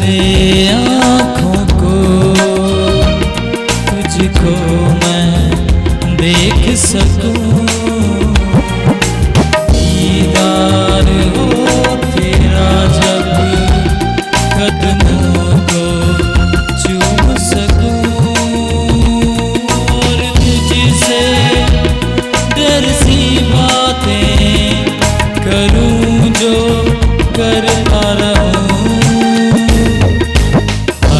ले आँखों को तुझको मैं देख सकूं, दीदार हो तेरा जब कदमों को चूम सकूं, और तुझसे डर सी बातें करूं जो करता रहूं।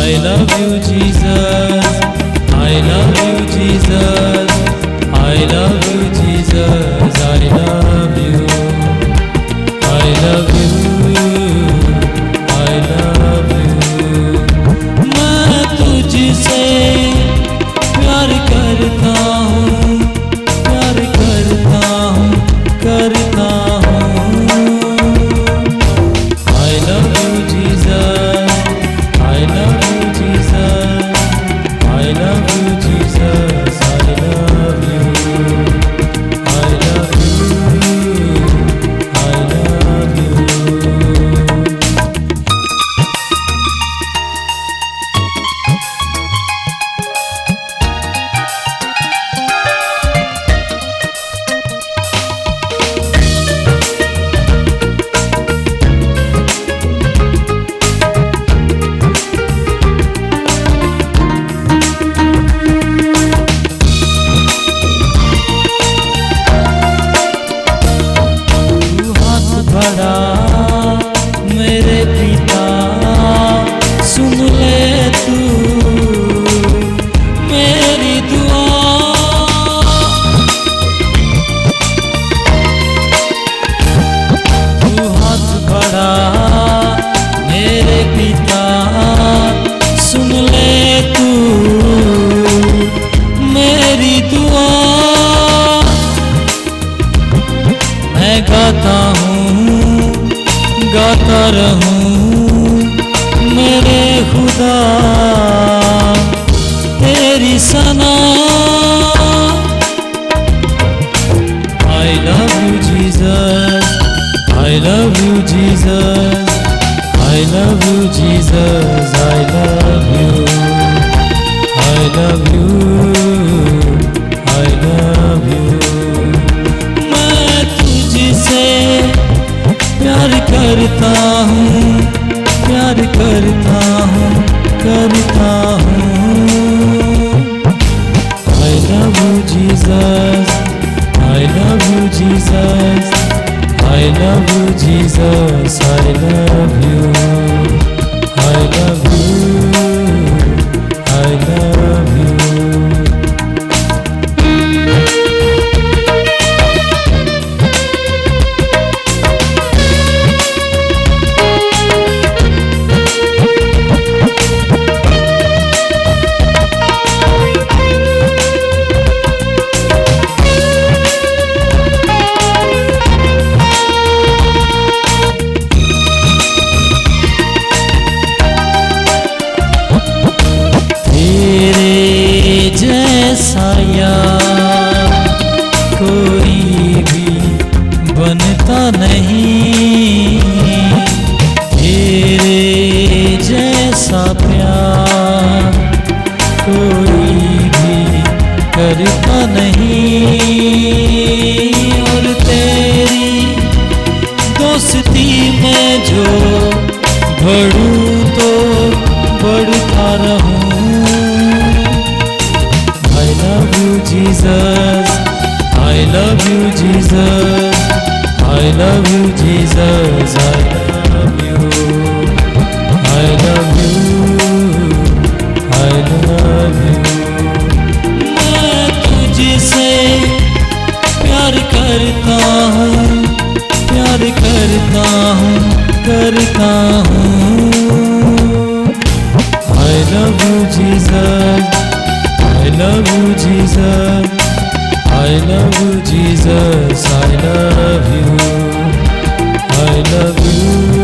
I love you Jesus, I love you Jesus, I love you Jesus, I love you, I love you, I love you। मैं तुझसे प्यार करता हूँ, प्यार करता हूँ, करता हूँ। I love you Jesus, I love you Jesus, I love you Jesus, I love you, I love you, I love you। मेरे पिता सुन ले तू मेरी दुआ, तू हाथ बढ़ा मेरे पिता सुन ले तू मेरी दुआ। मैं गाता हूँ गाता रहूं मेरे खुदा तेरी सना। I love you Jesus, I love you Jesus, I love you Jesus, I love you, I love you, I love you। मैं तुझसे प्यार करता हूँ, प्यार करता हूँ, करता हूँ। I love you Jesus, I love you Jesus, I love you Jesus, I love you, I love you, I love you। जैसा यार कोई भी बनता नहीं, तेरे जैसा प्यार कोई भी करता नहीं, और तेरी दोस्ती में जो बढ़ूं तो बढ़ता रहूं। I love you Jesus, I love you Jesus, I love you Jesus, I love you, I love you, I love you। मैं तुझसे प्यार करता हूँ, प्यार करता हूँ, करता हूँ। I love you Jesus, I love you Jesus, I love you Jesus, I love you, I love you।